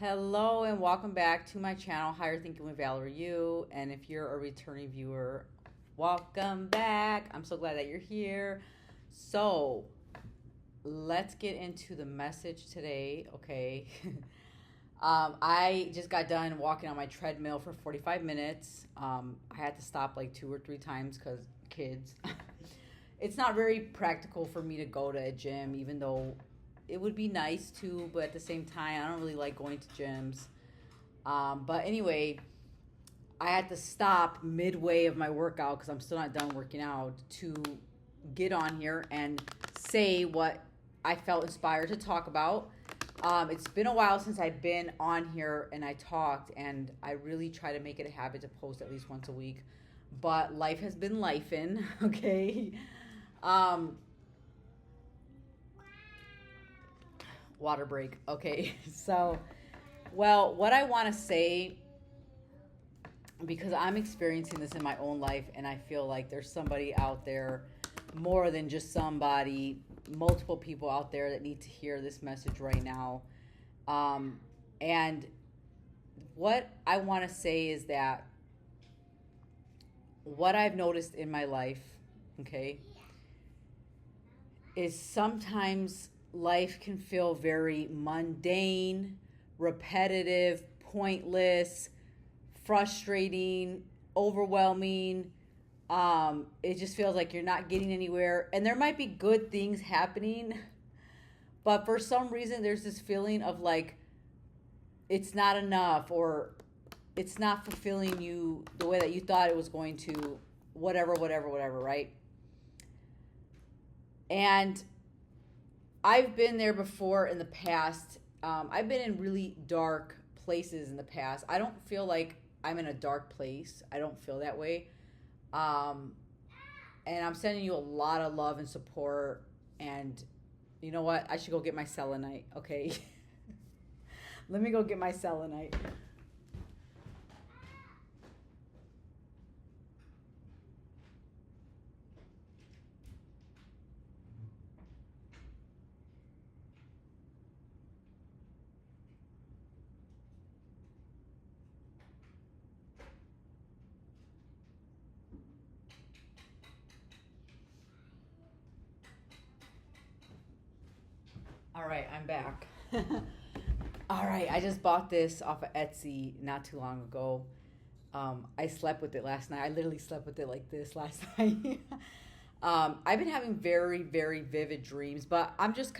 Hello and welcome back to my channel, Higher Thinking with Valarie. And if you're a returning viewer, welcome back. I'm so glad that you're here. So let's get into the message today, okay? I just got done walking on my treadmill for 45 minutes. I had to stop like 2 or 3 times because kids. It's not very practical for me to go to a gym, even though it would be nice to, but at the same time, I don't really like going to gyms. But anyway, I had to stop midway of my workout because I'm still not done working out to get on here and say what I felt inspired to talk about. It's been a while since I've been on here and I talked, and I really try to make it a habit to post at least once a week. But life has been lifing, okay? Um, Water break. Okay. So, well, what I want to say, because I'm experiencing this in my own life, and I feel like there's somebody out there, more than just somebody, multiple people out there that need to hear this message right now. And what I want to say is that what I've noticed in my life, okay, is sometimes life can feel very mundane, repetitive, pointless, frustrating, overwhelming. It just feels like you're not getting anywhere. And there might be good things happening, but for some reason, there's this feeling of like it's not enough, or it's not fulfilling you the way that you thought it was going to, whatever, right? And I've been there before in the past. I've been in really dark places in the past. I don't feel like I'm in a dark place. I don't feel that way. Um, and I'm sending you a lot of love and support. And you know what? I should go get my selenite, okay? Let me go get my selenite. All right, I'm back. All right, I just bought this off of Etsy not too long ago. I slept with it last night. I literally slept with it like this last night. I've been having very, very vivid dreams, but I'm just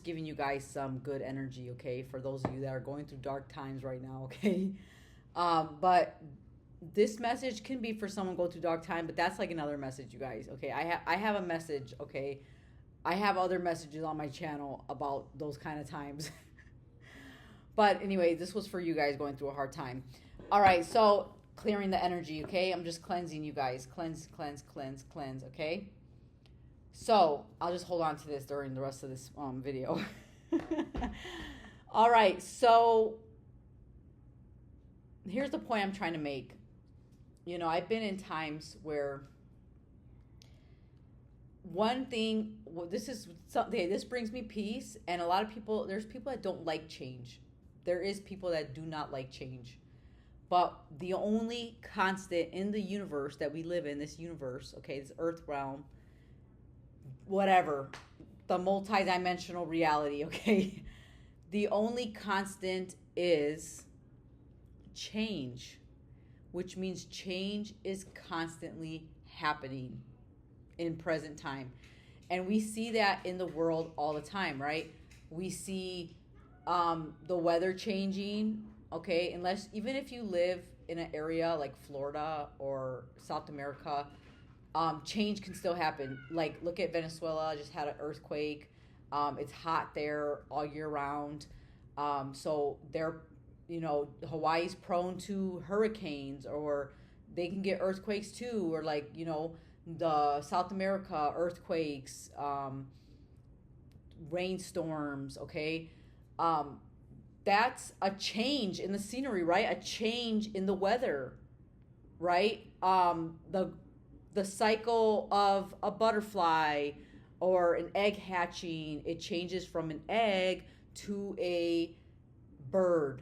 giving you guys some good energy, okay? For those of you that are going through dark times right now, okay? But this message can be for someone going through dark time, but that's like another message, you guys, okay? I have a message, okay? I have other messages on my channel about those kind of times. But anyway, this was for you guys going through a hard time. All right, so clearing the energy, okay? I'm just cleansing you guys. Cleanse, okay? So I'll just hold on to this during the rest of this video. All right, so here's the point I'm trying to make. You know, I've been in times where one thing, this is something, this brings me peace, and a lot of people, there's people that don't like change. There is people that do not like change. But the only constant in the universe that we live in, this universe, okay, this earth realm, whatever, the multidimensional reality, okay, the only constant is change, which means change is constantly happening in present time. And we see that in the world all the time, right? We see the weather changing, okay? Unless, even if you live in an area like Florida or South America, change can still happen. Like, look at Venezuela, just had an earthquake. It's hot there all year round. So they're, Hawaii's prone to hurricanes, or they can get earthquakes too, or like, the South America earthquakes, rainstorms, okay? That's a change in the scenery, right? A change in the weather, right? The cycle of a butterfly or an egg hatching, it changes from an egg to a bird,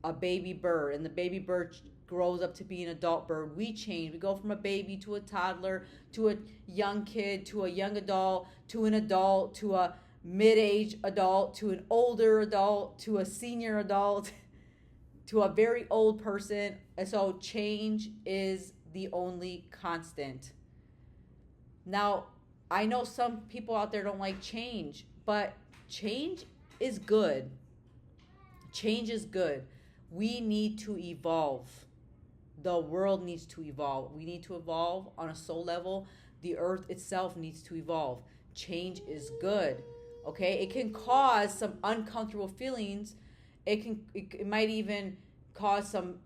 a baby bird, and the baby bird grows up to be an adult bird. We change. We go from a baby to a toddler to a young kid to a young adult to an adult to a mid-age adult to an older adult to a senior adult to a very old person. And so change is the only constant. Now, I know some people out there don't like change, but change is good. Change is good. We need to evolve. The world needs to evolve. We need to evolve on a soul level. The earth itself needs to evolve. Change is good. Okay? It can cause some uncomfortable feelings. It might even cause some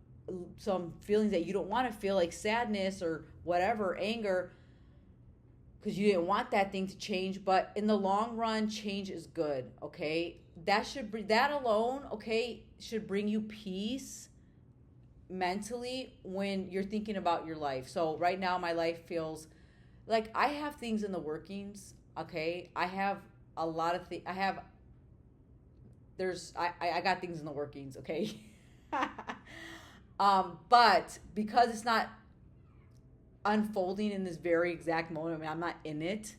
feelings that you don't want to feel, like sadness or whatever, anger, because you didn't want that thing to change. But in the long run, change is good. Okay? That alone, okay, should bring you peace mentally when you're thinking about your life. So right now my life feels like I have things in the workings. Okay, I have a lot of things. I got things in the workings. Okay. But because it's not unfolding in this very exact moment, I mean, I'm not in it.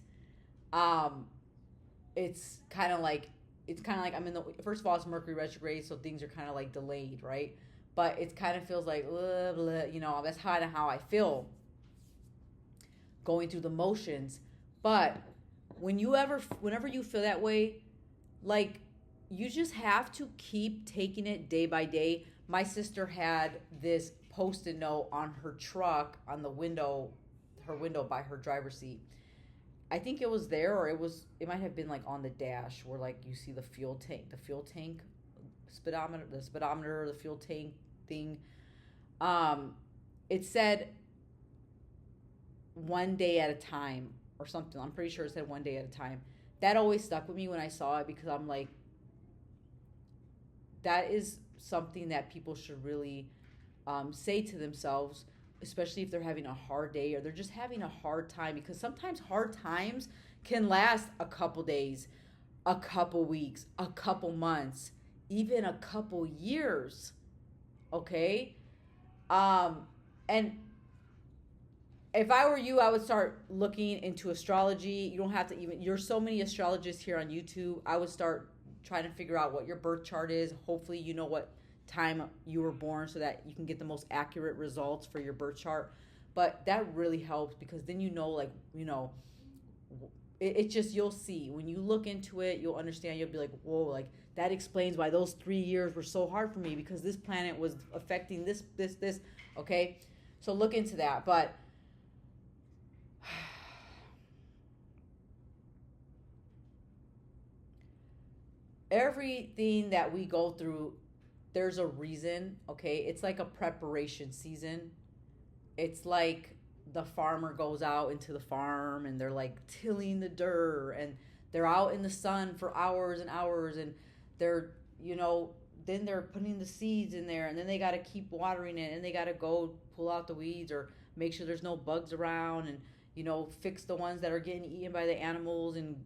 It's kind of like I'm in the, first of all, it's Mercury retrograde, so things are kind of like delayed, right? But it kind of feels like, blah, blah, that's kind of how I feel going through the motions. But whenever you feel that way, like, you just have to keep taking it day by day. My sister had this Post-it note on her truck, on the window, her window by her driver's seat. I think it was there, or it might have been like on the dash where like you see the fuel tank speedometer, the fuel tank thing. It said one day at a time or something. I'm pretty sure it said one day at a time. That always stuck with me when I saw it, because I'm like, that is something that people should really say to themselves, especially if they're having a hard day or they're just having a hard time, because sometimes hard times can last a couple days, a couple weeks, a couple months, even a couple years. Okay? And if I were you, I would start looking into astrology. You don't have to there's so many astrologists here on YouTube. I would start trying to figure out what your birth chart is. Hopefully you know what time you were born so that you can get the most accurate results for your birth chart. But that really helps, because then it just, you'll see when you look into it, you'll understand. You'll be like, whoa, like that explains why those 3 years were so hard for me, because this planet was affecting this. Okay, so look into that. But everything that we go through, there's a reason. Okay, it's like a preparation season. It's like the farmer goes out into the farm and they're like tilling the dirt, and they're out in the sun for hours and hours, and they're then they're putting the seeds in there, and then they got to keep watering it, and they got to go pull out the weeds or make sure there's no bugs around, and fix the ones that are getting eaten by the animals, and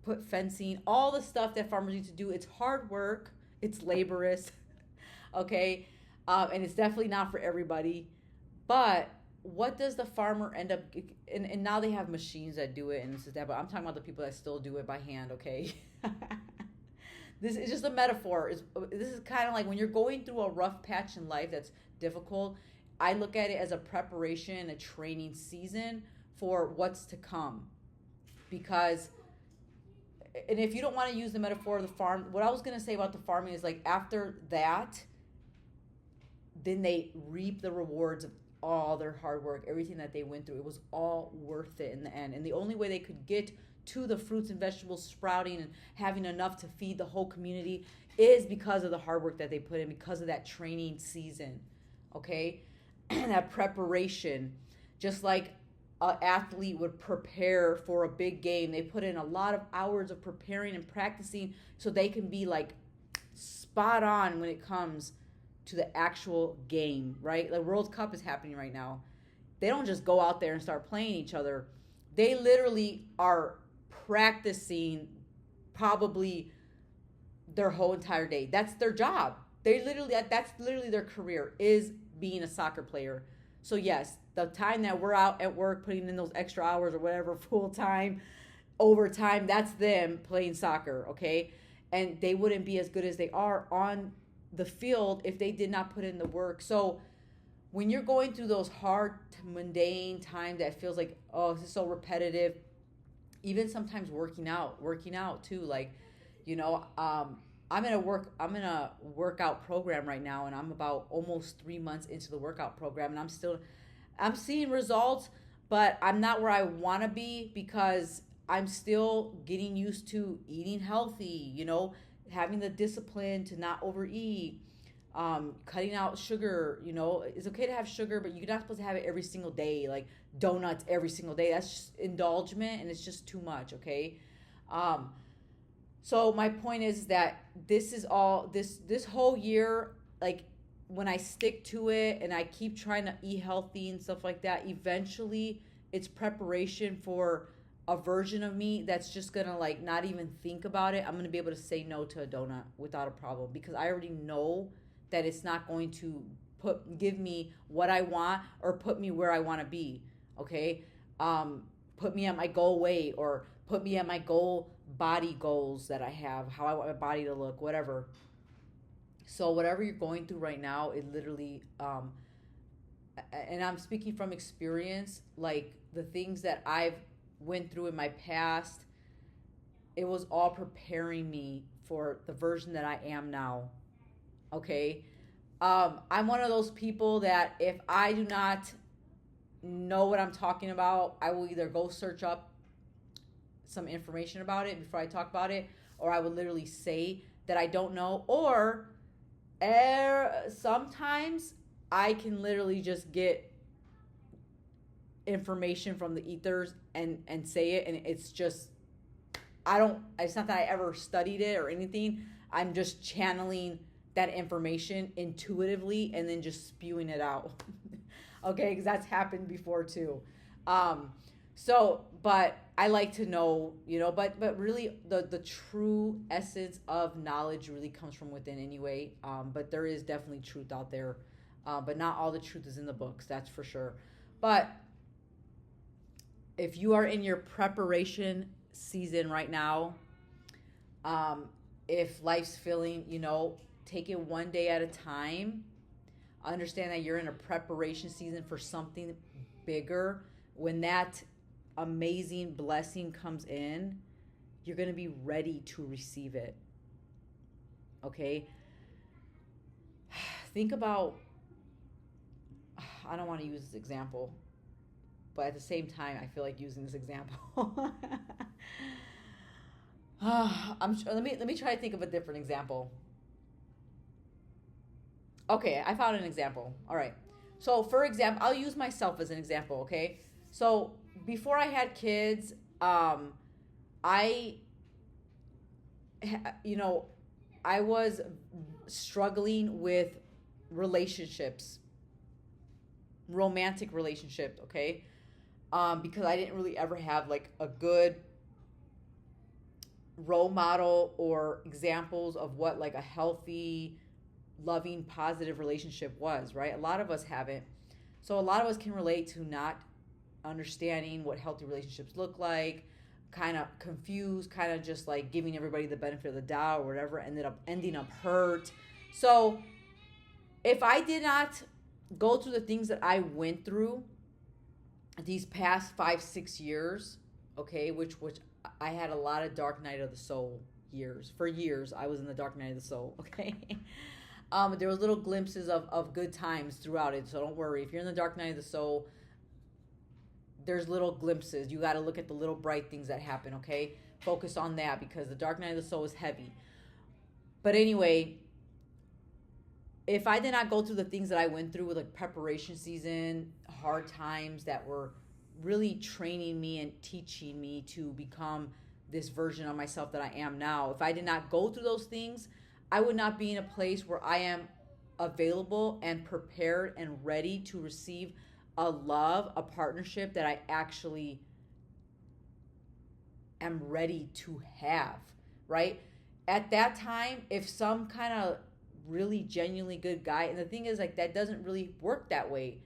put fencing, all the stuff that farmers need to do. It's hard work. It's laborious. Okay. And it's definitely not for everybody. But what does the farmer end up, and now they have machines that do it and this is that, but I'm talking about the people that still do it by hand. Okay. This is just a metaphor. This is kind of like when you're going through a rough patch in life that's difficult. I look at it as a preparation, a training season for what's to come. Because, and if you don't want to use the metaphor of the farm, what I was going to say about the farming is, like, after that, then they reap the rewards of all their hard work, everything that they went through. It was all worth it in the end. And the only way they could get to the fruits and vegetables sprouting and having enough to feed the whole community is because of the hard work that they put in, because of that training season. Okay? That preparation. Just like an athlete would prepare for a big game, they put in a lot of hours of preparing and practicing so they can be like spot on when it comes to the actual game, right? The World Cup is happening right now. They don't just go out there and start playing each other. They literally are practicing probably their whole entire day. That's their job. They literally, that's literally their career, is being a soccer player. So yes, the time that we're out at work putting in those extra hours or whatever, full time, overtime, that's them playing soccer, okay? And they wouldn't be as good as they are on the field if they did not put in the work. So when you're going through those hard, mundane times that feels like, oh, this is so repetitive, even sometimes working out too, like, you know, I'm in a workout program right now, and I'm about almost 3 months into the workout program, and I'm seeing results, but I'm not where I want to be because I'm still getting used to eating healthy, you know, having the discipline to not overeat, cutting out sugar. You know, it's okay to have sugar, but you're not supposed to have it every single day, like donuts every single day. That's just indulgement, and it's just too much, okay? Um, so my point is that this is all this whole year, like when I stick to it and I keep trying to eat healthy and stuff like that, eventually it's preparation for a version of me that's just gonna like not even think about it. I'm gonna be able to say no to a donut without a problem because I already know that it's not going to give me what I want or put me where I want to be. Okay, put me at my goal weight or put me at my goal body goals that I have, how I want my body to look, whatever. So whatever you're going through right now, it literally, and I'm speaking from experience, like the things that I've went through in my past, it was all preparing me for the version that I am now. Okay. I'm one of those people that if I do not know what I'm talking about, I will either go search up some information about it before I talk about it, or I would literally say that I don't know, or sometimes I can literally just get information from the ethers and say it, and it's just I don't. It's not that I ever studied it or anything. I'm just channeling that information intuitively and then just spewing it out. Okay, because that's happened before too. But I like to know, you know, but really the true essence of knowledge really comes from within anyway. But there is definitely truth out there, but not all the truth is in the books. That's for sure. But if you are in your preparation season right now, if life's feeling, you know, take it one day at a time. Understand that you're in a preparation season for something bigger. When that amazing blessing comes in, you're going to be ready to receive it. Okay? Think about, I don't want to use this example, but at the same time, I feel like using this example. Let me try to think of a different example. Okay, I found an example. All right. So, for example, I'll use myself as an example, okay? So, before I had kids, I, you know, I was struggling with relationships, romantic relationships, okay? Because I didn't really ever have like a good role model or examples of what like a healthy, loving, positive relationship was, right? A lot of us haven't. So a lot of us can relate to not understanding what healthy relationships look like, kind of confused, kind of just like giving everybody the benefit of the doubt or whatever, ending up hurt. So if I did not go through the things that I went through these past 5-6 years, okay, which I had a lot of dark night of the soul years. For years, I was in the dark night of the soul, okay? There was little glimpses of good times throughout it, so don't worry. If you're in the dark night of the soul, there's little glimpses. You got to look at the little bright things that happen, okay? Focus on that because the dark night of the soul is heavy. But anyway, if I did not go through the things that I went through with like preparation season, hard times that were really training me and teaching me to become this version of myself that I am now, if I did not go through those things, I would not be in a place where I am available and prepared and ready to receive a love, a partnership that I actually am ready to have, right? at that time, if some kind of really genuinely good guy, and the thing is, like, that doesn't really work that way.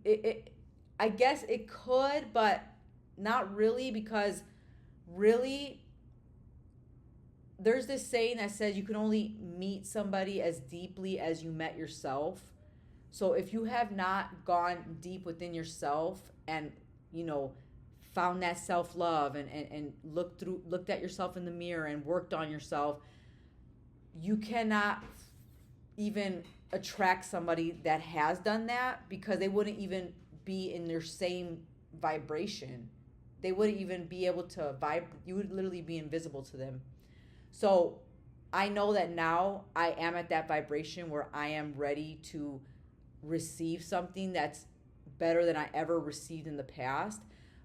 It I guess it could, but not really, because really there's this saying that says you can only meet somebody as deeply as you met yourself. So if you have not gone deep within yourself and, you know, found that self-love and looked at yourself in the mirror and worked on yourself, you cannot even attract somebody that has done that, because they wouldn't even be in their same vibration. They wouldn't even be able to vibe. You would literally be invisible to them. So I know that now I am at that vibration where I am ready to receive something that's better than I ever received in the past.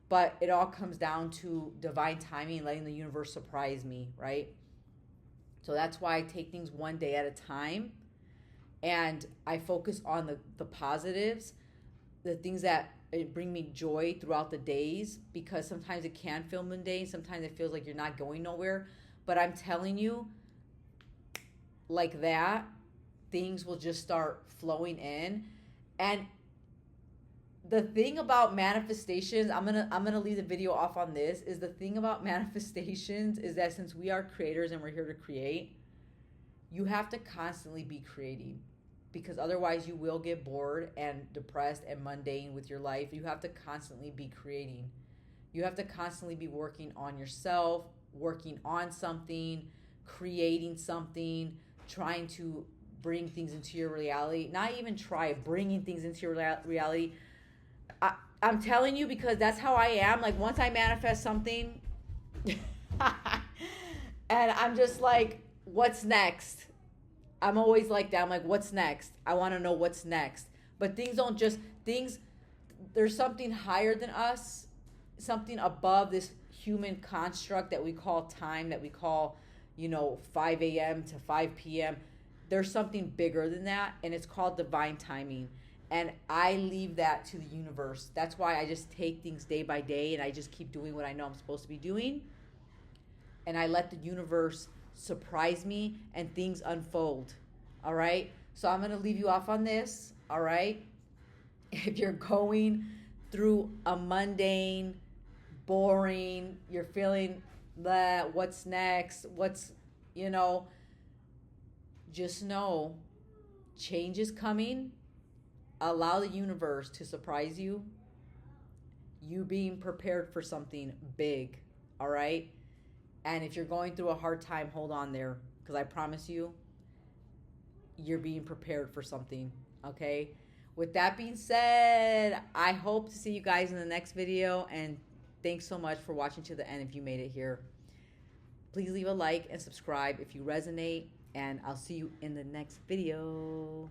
But it all comes down to divine timing and letting the universe surprise me, right? So that's why I take things one day at a time, and I focus on the positives, the things that bring me joy throughout the days, because sometimes it can feel mundane. Sometimes it feels like you're not going nowhere. But I'm telling you, like that, things will just start flowing in. And the thing about manifestations, I'm gonna leave the video off on this, is the thing about manifestations is that since we are creators and we're here to create, you have to constantly be creating, because otherwise you will get bored and depressed and mundane with your life. You have to constantly be creating. You have to constantly be working on yourself, working on something, creating something, trying to bring things into your reality. Not even try, bringing things into your reality. I'm telling you, because that's how I am. Like, once I manifest something and I'm just like, what's next? I'm always like that. I'm like, what's next? I want to know what's next. But things don't just, things, there's something higher than us, something above this human construct that we call time, that we call, 5 a.m. to 5 p.m. There's something bigger than that, and it's called divine timing. And I leave that to the universe. That's why I just take things day by day, and I just keep doing what I know I'm supposed to be doing. And I let the universe surprise me and things unfold. All right? So I'm going to leave you off on this. All right? If you're going through a mundane, boring, you're feeling that what's next, just know change is coming. Allow the universe to surprise you. You being prepared for something big. All right? And if you're going through a hard time, hold on there, because I promise you, you're being prepared for something. Okay? With that being said, I hope to see you guys in the next video, and thanks so much for watching to the end if you made it here. Please leave a like and subscribe if you resonate, and I'll see you in the next video.